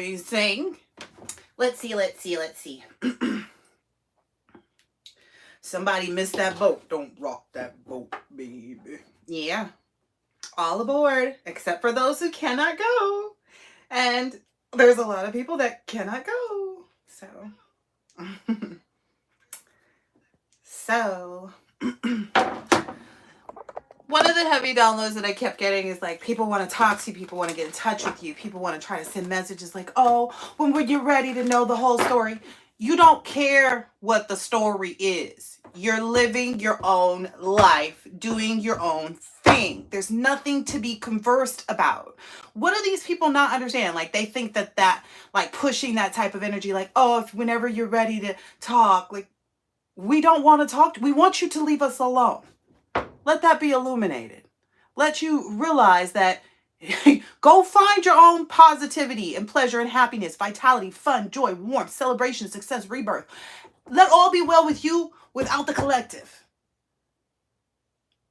rising. Let's see. Somebody missed that boat. Don't rock that boat, baby. Yeah. All aboard, except for those who cannot go. And there's a lot of people that cannot go. So, one of the heavy downloads that I kept getting is like, people want to talk to you, people want to get in touch with you, people want to try to send messages like, oh, when you're ready to know the whole story. You don't care what the story is. You're living your own life, doing your own thing. There's nothing to be conversed about. What do these people not understand? Like, they think that like pushing that type of energy, like, oh, if whenever you're ready to talk, like, we don't want to talk. We want you to leave us alone. Let that be illuminated. Let you realize that go find your own positivity and pleasure and happiness, vitality, fun, joy, warmth, celebration, success, rebirth. Let all be well with you without the collective.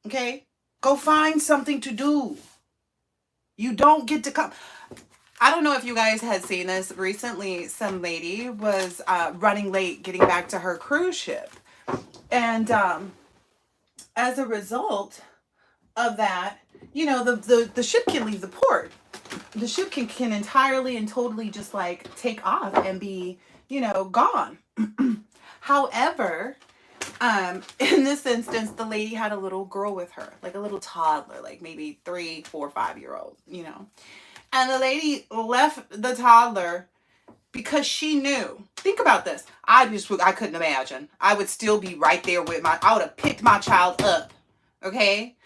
Okay? Go find something to do. You don't get to come. I don't know if you guys had seen this. Recently, some lady was running late getting back to her cruise ship. And as a result of that, you know, the ship can leave the port. The ship can entirely and totally just like take off and be, you know, gone. However, in this instance, the lady had a little girl with her, like a little toddler, like maybe 3, 4, 5-year-old, you know. And the lady left the toddler because she knew. Think about this. I couldn't imagine. I would still be right there with I would have picked my child up. Okay?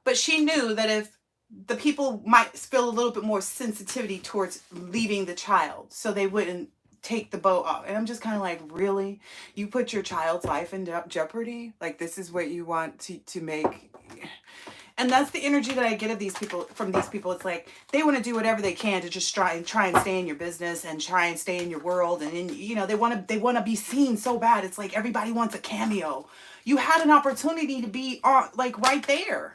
But she knew that if the people might feel a little bit more sensitivity towards leaving the child, so they wouldn't take the boat off. And I'm just kind of like, really? You put your child's life in jeopardy? Like, this is what you want to make? And that's the energy that I get of these people, from these people. It's like they want to do whatever they can to just try and stay in your business and try and stay in your world. And in, you know, they want to be seen so bad. It's like everybody wants a cameo. You had an opportunity to be like right there.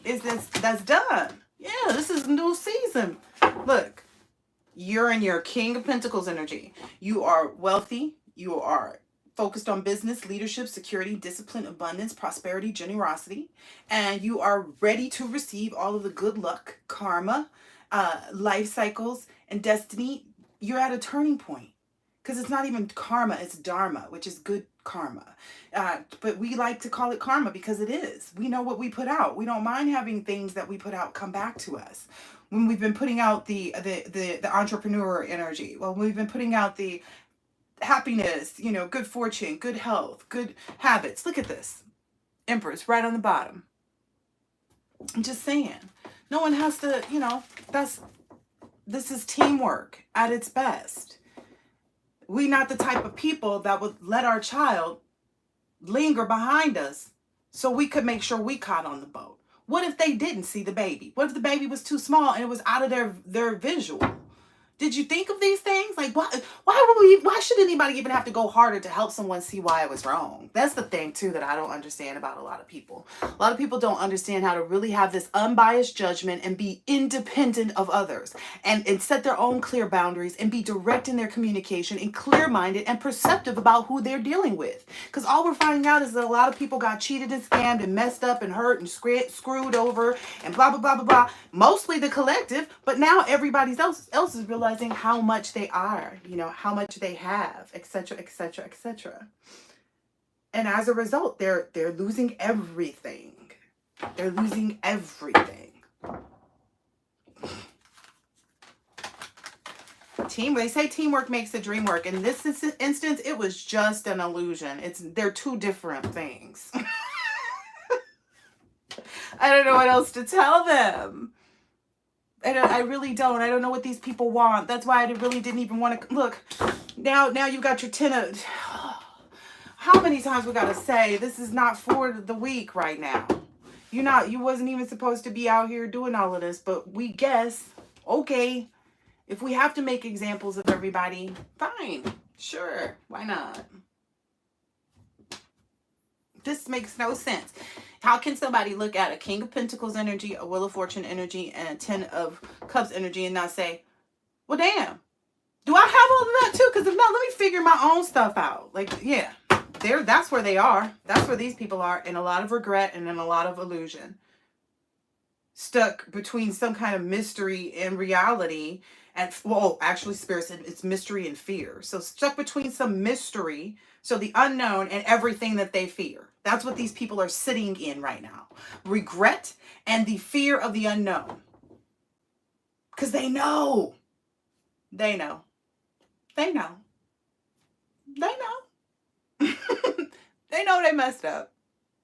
That's done. Yeah, this is a new season. Look, you're in your King of Pentacles energy. You are wealthy. You are focused on business, leadership, security, discipline, abundance, prosperity, generosity, and you are ready to receive all of the good luck, karma, life cycles, and destiny. You're at a turning point, because it's not even karma, it's dharma, which is good karma. But we like to call it karma because it is. We know what we put out. We don't mind having things that we put out come back to us. When we've been putting out the entrepreneur energy, well, we've been putting out the happiness, you know, good fortune, good health, good habits. Look at this. Empress right on the bottom. I'm just saying. No one has to, you know, this is teamwork at its best. We're not the type of people that would let our child linger behind us so we could make sure we caught on the boat. What if they didn't see the baby? What if the baby was too small and it was out of their visual? Did you think of these things? Like, why should anybody even have to go harder to help someone see why I was wrong? That's the thing, too, that I don't understand about a lot of people. A lot of people don't understand how to really have this unbiased judgment and be independent of others and set their own clear boundaries and be direct in their communication and clear-minded and perceptive about who they're dealing with. Because all we're finding out is that a lot of people got cheated and scammed and messed up and hurt and screwed over and blah, blah, blah, blah, blah. Mostly the collective, but now everybody else is realizing how much they are, you know, how much they have, etc., etc., etc. And as a result, they're losing everything. They're losing everything. They say teamwork makes the dream work. In this instance, it was just an illusion. They're two different things. I don't know what else to tell them. I really don't. I don't know what these people want. That's why I really didn't even want to look. Now you've got your 10 of. How many times we gotta say this is not for the weak right now? You wasn't even supposed to be out here doing all of this, but we guess, okay, if we have to make examples of everybody, fine, sure, why not? This makes no sense. How can somebody look at a King of Pentacles energy, a Wheel of Fortune energy, and a 10 of Cups energy and not say, well, damn, figure my own stuff out. Like, yeah, that's where they are. That's where these people are, in a lot of regret and in a lot of illusion. Stuck between some kind of mystery and reality. And, well, actually, Spirit said it's mystery and fear. So stuck between some mystery, so the unknown, and everything that they fear. That's what these people are sitting in right now. Regret and the fear of the unknown. Because they know. They know. They know. They know. They know they messed up.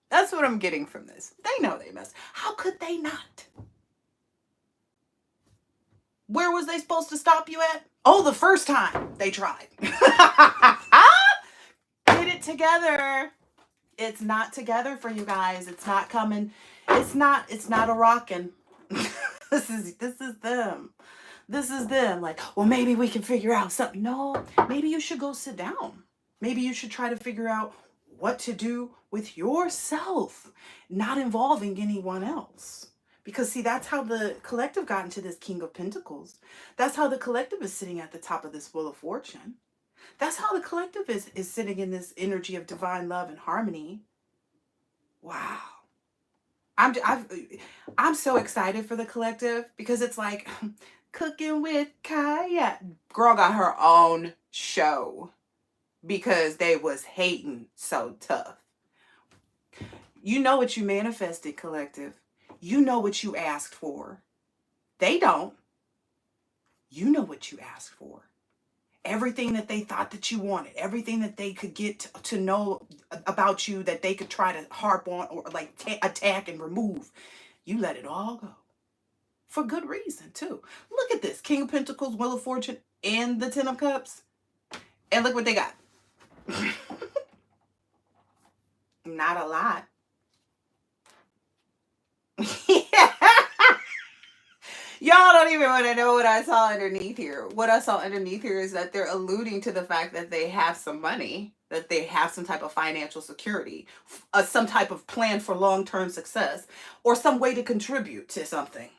That's what I'm getting from this. They know they messed up. How could they not? Where was they supposed to stop you at? Oh, the first time they tried. Get it together. It's not together for you guys. It's not coming. It's not a rockin'. This is them. This is them. Like, well, maybe we can figure out something. No, maybe you should go sit down. Maybe you should try to figure out what to do with yourself, not involving anyone else. Because, see, that's how the collective got into this King of Pentacles. That's how the collective is sitting at the top of this Wheel of Fortune. That's how the collective is sitting in this energy of divine love and harmony. Wow. I'm so excited for the collective, because it's like Cooking with Kaya. Girl got her own show because they was hating so tough. You know what you manifested, collective. You know what you asked for. They don't. You know what you asked for. Everything that they thought that you wanted, everything that they could get to know about you, that they could try to harp on or like attack and remove, you let it all go. For good reason, too. Look at this. King of Pentacles, Wheel of Fortune, and the Ten of Cups. And look what they got. Not a lot. Y'all don't even want to know what I saw underneath here. What I saw underneath here is that they're alluding to the fact that they have some money, that they have some type of financial security, some type of plan for long-term success, or some way to contribute to something.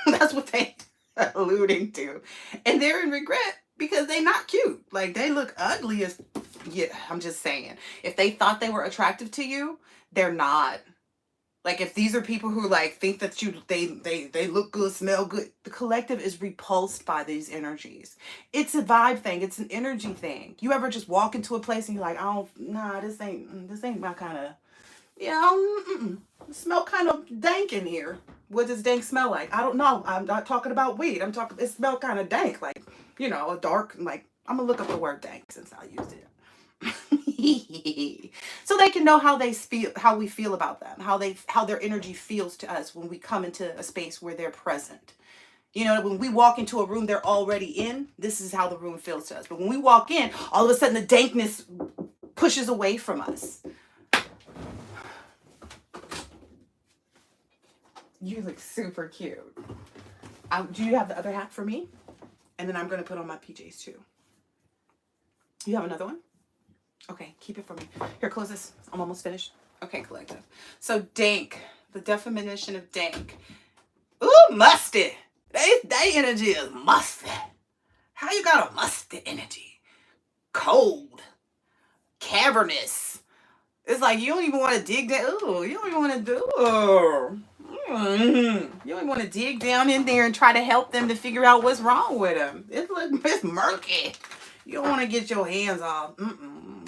That's what they are alluding to. And they're in regret because they're not cute. Like, they look ugly as... Yeah, I'm just saying. If they thought they were attractive to you, they're not. Like, if these are people who like think that they look good, smell good, the collective is repulsed by these energies. It's a vibe thing. It's an energy thing. You ever just walk into a place and you're like, this ain't my kind of, it smell kind of dank in here. What does dank smell like? I don't know. I'm not talking about weed. It smell kind of dank, like, a dark, like, I'm gonna look up the word dank since I used it. So they can know how we feel about them, how their energy feels to us when we come into a space where they're present. When we walk into a room they're already in, this is how the room feels to us. But when we walk in, all of a sudden the dankness pushes away from us. You look super cute. Do you have the other hat for me? And then I'm going to put on my PJs too. You have another one? Okay, keep it for me. Here, close this. I'm almost finished. Okay, collective. So dank, the definition of dank. Ooh, musty. That energy is musty. How you got a musty energy? Cold. Cavernous. It's like you don't even want to dig down. Ooh, you don't even want to do. You don't even want to dig down in there and try to help them to figure out what's wrong with them. It's murky. You don't want to get your hands off.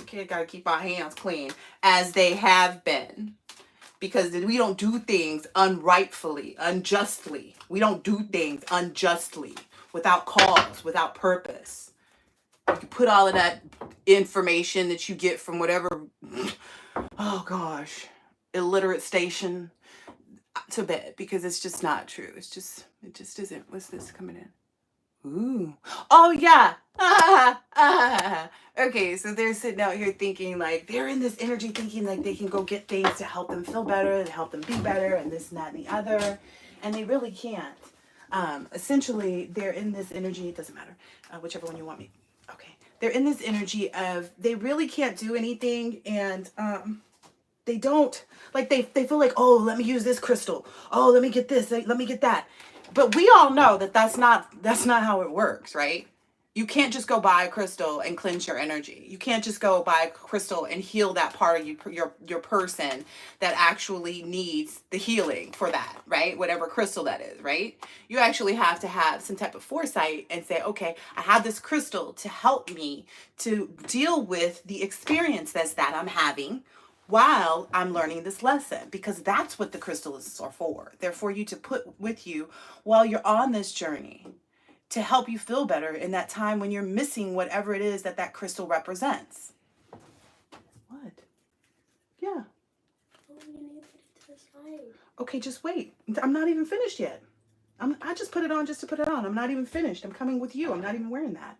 Kid got to keep our hands clean, as they have been, because we don't do things unrightfully, unjustly. We don't do things unjustly, without cause, without purpose. You can put all of that information that you get from whatever, oh gosh, illiterate station to bed, because it's just not true. It just isn't. What's this coming in? Ooh. Oh, yeah. Okay, so they're sitting out here thinking, like, they're in this energy thinking, like, they can go get things to help them feel better and help them be better and this and that and the other. And they really can't. Essentially, they're in this energy. It doesn't matter. Whichever one you want me. Okay. They're in this energy of they really can't do anything. And they don't. Like, they feel like, oh, let me use this crystal. Oh, let me get this. Let me get that. But we all know that that's not how it works, right? You can't just go buy a crystal and cleanse your energy. You can't just go buy a crystal and heal that part of you, your person that actually needs the healing for that, right? Whatever crystal that is, right? You actually have to have some type of foresight and say, okay, I have this crystal to help me to deal with the experience that I'm having while I'm learning this lesson, because that's what the crystals are for. They're for you to put with you while you're on this journey, to help you feel better in that time when you're missing whatever it is that crystal represents. What? Yeah. Oh, you need to put it to the side. Okay, just wait. I'm not even finished yet. I just put it on just to put it on. I'm not even finished. I'm coming with you. I'm not even wearing that.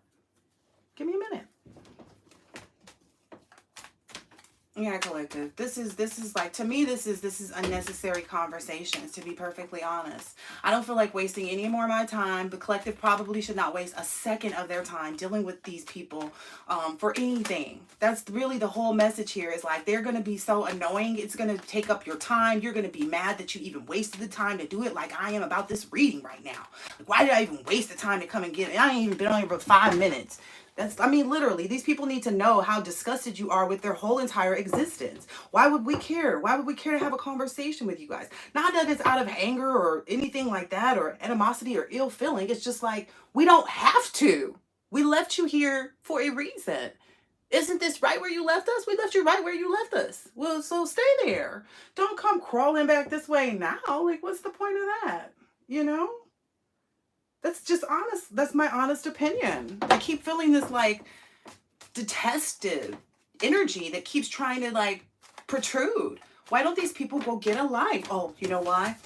Give me a minute. Yeah, collective. This is like, to me, this is unnecessary conversations, to be perfectly honest. I don't feel like wasting any more of my time. The collective probably should not waste a second of their time dealing with these people for anything. That's really the whole message here, is like, they're going to be so annoying. It's going to take up your time. You're going to be mad that you even wasted the time to do it, like I am about this reading right now. Like, why did I even waste the time to come and get it? I ain't even been on here for 5 minutes. I mean, literally, these people need to know how disgusted you are with their whole entire existence. Why would we care? Why would we care to have a conversation with you guys? Not that it's out of anger or anything like that, or animosity or ill feeling. It's just like, we don't have to. We left you here for a reason. Isn't this right where you left us? We left you right where you left us. Well, so stay there. Don't come crawling back this way now. Like, what's the point of that? You know? That's just honest. That's my honest opinion. I keep feeling this like detested energy that keeps trying to like protrude. Why don't these people go get a life? Oh, you know why?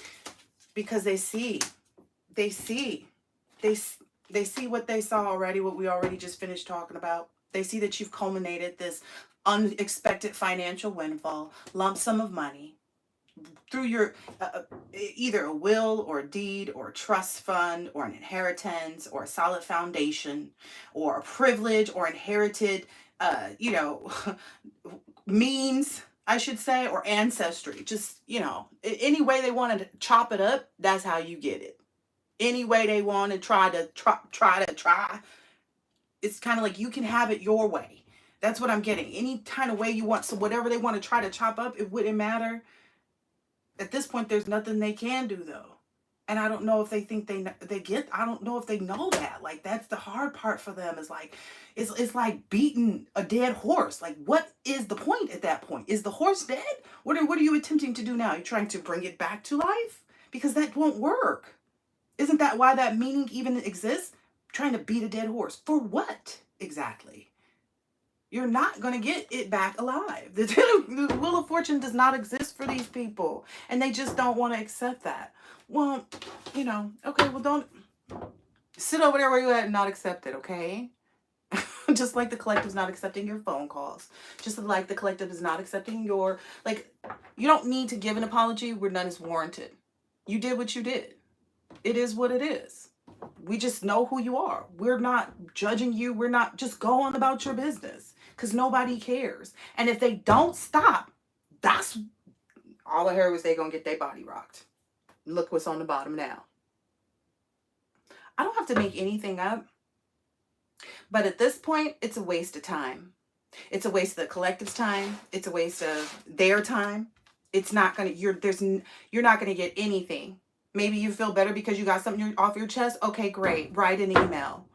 Because they see what they saw already, what we already just finished talking about. They see that you've culminated this unexpected financial windfall, lump sum of money, through your either a will or a deed or a trust fund or an inheritance or a solid foundation or a privilege or inherited means, I should say, or ancestry. Just, any way they want to chop it up, that's how you get it. Any way they want to try. It's kind of like, you can have it your way. That's what I'm getting. Any kind of way you want. So whatever they want to try to chop up, it wouldn't matter. At this point, there's nothing they can do, though. And I don't know if they think I don't know if they know that. Like, that's the hard part for them, is like, it's like beating a dead horse. Like, what is the point at that point? Is the horse dead? What are you attempting to do now? You're trying to bring it back to life? Because that won't work. Isn't that why that meaning even exists? Trying to beat a dead horse. For what exactly? You're not going to get it back alive. The Wheel of Fortune does not exist for these people. And they just don't want to accept that. Well, okay, well, don't sit over there where you're at and not accept it, okay? Just like the collective's not accepting your phone calls. Just like the collective is not accepting your, you don't need to give an apology where none is warranted. You did what you did. It is what it is. We just know who you are. We're not judging you. We're not, just go on about your business, because nobody cares. And if they don't stop, that's all I heard was they gonna get their body rocked. Look what's on the bottom now. I don't have to make anything up, but at this point, it's a waste of time. It's a waste of the collective's time. It's a waste of their time. It's not gonna, you're not gonna get anything. Maybe you feel better because you got something off your chest. Okay, great. Write an email.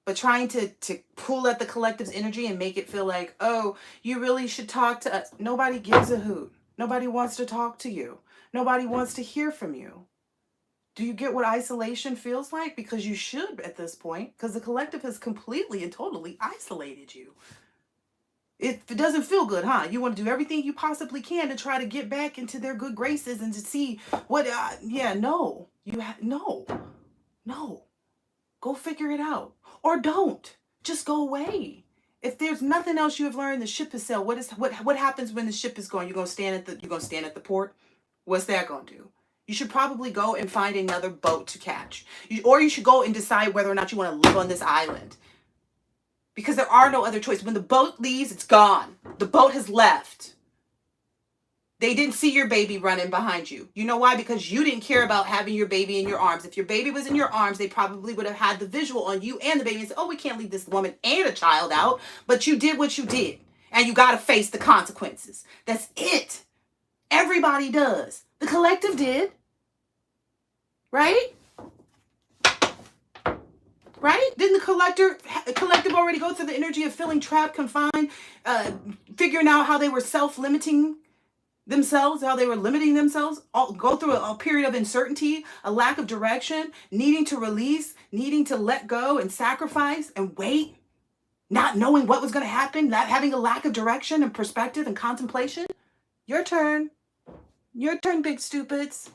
But trying to pull at the collective's energy and make it feel like, oh, you really should talk to us. Nobody gives a hoot. Nobody wants to talk to you. Nobody wants to hear from you. Do you get what isolation feels like? Because you should at this point, because the collective has completely and totally isolated you. It doesn't feel good, huh? You want to do everything you possibly can to try to get back into their good graces and to see what, no. No. Go figure it out. Or don't. Just go away. If there's nothing else you have learned, the ship has sailed. What happens when the ship is going? You're gonna stand at the port? What's that gonna do? You should probably go and find another boat to catch. Or you should go and decide whether or not you want to live on this island. Because there are no other choices. When the boat leaves, it's gone. The boat has left. They didn't see your baby running behind you. You know why? Because you didn't care about having your baby in your arms. If your baby was in your arms, they probably would have had the visual on you and the baby and said, oh, we can't leave this woman and a child out. But you did what you did. And you got to face the consequences. That's it. Everybody does. The collective did. Right? Right? Didn't the collective already go through the energy of feeling trapped, confined, figuring out how they were self-limiting themselves, how they were limiting themselves, go through a period of uncertainty, a lack of direction, needing to release, needing to let go and sacrifice and wait, not knowing what was going to happen, not having a lack of direction and perspective and contemplation? Your turn. Your turn, big stupids.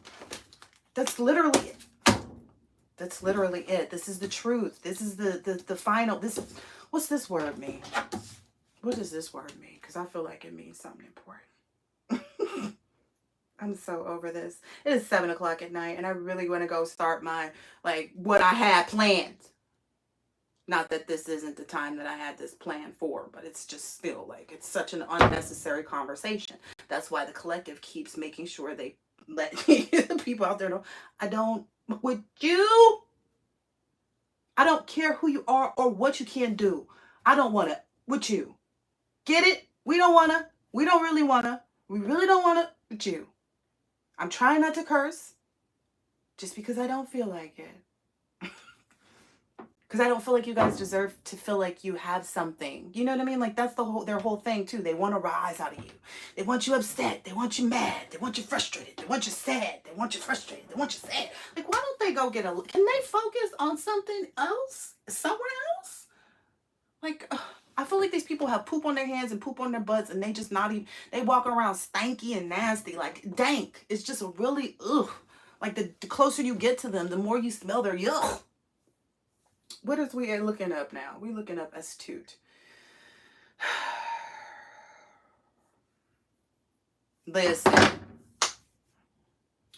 That's literally it. That's literally it. This is the truth. This is the final. What's this word mean? What does this word mean? Because I feel like it means something important. I'm so over this. It is 7 o'clock at night, and I really want to go start my, what I had planned. Not that this isn't the time that I had this plan for, but it's just still, it's such an unnecessary conversation. That's why the collective keeps making sure they let the people out there know, would you? I don't care who you are or what you can do. I don't want to with you. Get it? We don't want to. We don't really want to. We really don't want to with you. I'm trying not to curse just because I don't feel like it. Because I don't feel like you guys deserve to feel like you have something. You know what I mean? That's their whole thing too. They want to rise out of you. They want you upset. They want you mad. They want you frustrated. They want you sad. They want you frustrated. They want you sad. Why don't they go get can they focus on something else? Somewhere else? I feel like these people have poop on their hands and poop on their butts, and they just not even, they walking around stanky and nasty, dank. It's just a really, ugh. The closer you get to them, the more you smell their yuck. What is we looking up now? We're looking up astute. Listen.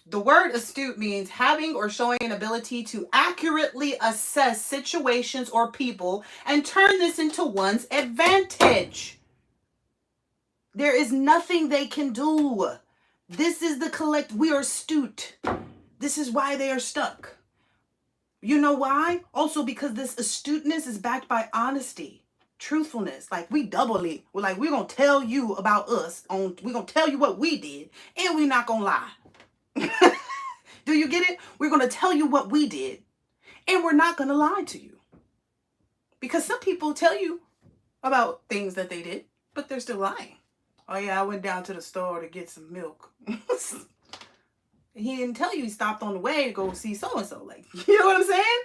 The word astute means having or showing an ability to accurately assess situations or people and turn this into one's advantage. There is nothing they can do. This is the collect. We are astute. This is why they are stuck. You know why? Also because this astuteness is backed by honesty, truthfulness. We're going to tell you about us. We're going to tell you what we did, and we're not going to lie. Do you get it? We're going to tell you what we did, and we're not going to lie to you. Because some people tell you about things that they did, but they're still lying. Oh yeah, I went down to the store to get some milk. He didn't tell you he stopped on the way to go see so-and-so. You know what I'm saying?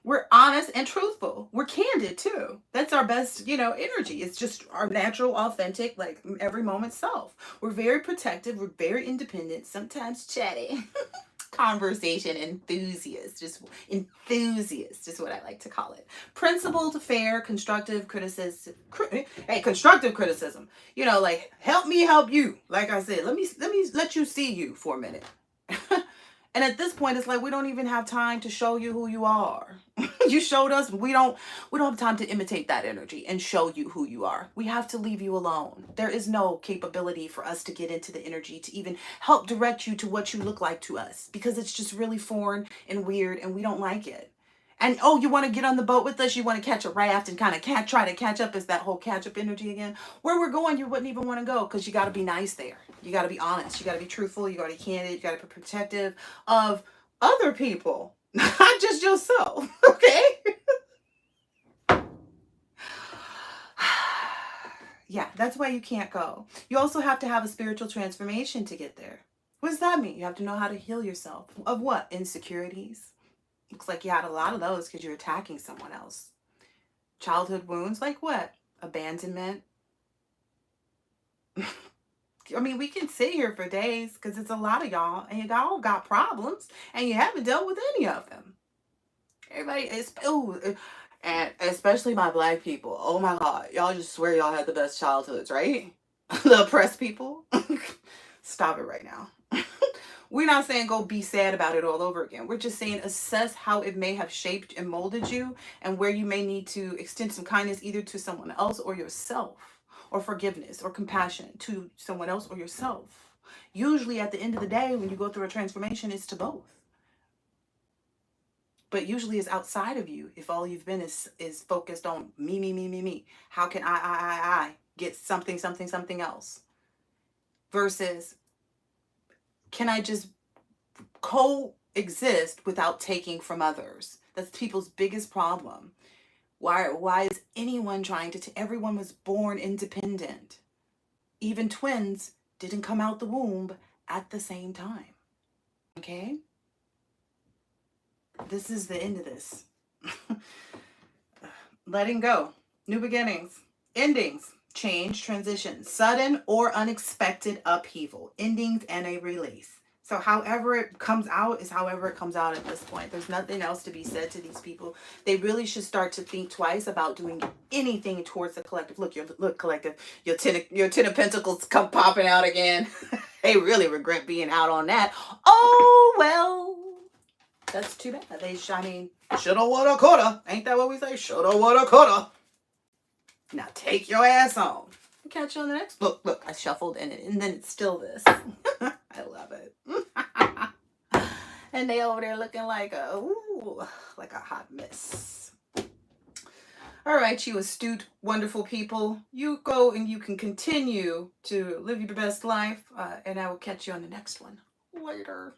We're honest and truthful. We're candid too. That's our best, energy. It's just our natural, authentic, every moment self. We're very protective. We're very independent, sometimes chatty. Conversation enthusiast, just what I like to call it. Principled, fair, constructive criticism. Constructive criticism. Help me help you. Like I said, let me let you see you for a minute. And at this point, it's we don't even have time to show you who you are. You showed us. We don't have time to imitate that energy and show you who you are. We have to leave you alone. There is no capability for us to get into the energy to even help direct you to what you look like to us, because it's just really foreign and weird, and we don't like it. And you want to get on the boat with us? You want to catch a raft and kind of try to catch up? Is that whole catch up energy again? Where we're going, you wouldn't even want to go, because you got to be nice there. You got to be honest. You got to be truthful. You got to be candid. You got to be protective of other people, not just yourself. Okay? Yeah, that's why you can't go. You also have to have a spiritual transformation to get there. What does that mean? You have to know how to heal yourself. Of what? Insecurities. Looks like you had a lot of those because you're attacking someone else. Childhood wounds, like what? Abandonment. I mean, we can sit here for days because it's a lot of y'all, and you all got problems, and you haven't dealt with any of them. Everybody is, and especially my Black people. Oh my God, y'all just swear y'all had the best childhoods, right? The oppressed people. Stop it right now. We're not saying go be sad about it all over again. We're just saying assess how it may have shaped and molded you, and where you may need to extend some kindness either to someone else or yourself, or forgiveness or compassion to someone else or yourself. Usually at the end of the day, when you go through a transformation, it's to both. But usually it's outside of you if all you've been is focused on me. How can I get something else? Versus, can I just coexist without taking from others? That's people's biggest problem. Why is anyone trying to everyone was born independent. Even twins didn't come out the womb at the same time. Okay? This is the end of this. Letting go. New beginnings. Endings. Change, transition. Sudden or unexpected upheaval. Endings and a release. So however it comes out is however it comes out at this point. There's nothing else to be said to these people. They really should start to think twice about doing anything towards the collective. Look, collective. Your ten of Pentacles come popping out again. They really regret being out on that. Oh, well. That's too bad. Shoulda, woulda, coulda. Ain't that what we say? Shoulda, woulda, coulda. Now take your ass on. Catch you on the next. Look, I shuffled and then it's still this. I love it. And they over there looking like a hot mess. All right, you astute, wonderful people. You go and you can continue to live your best life. And I will catch you on the next one. Later.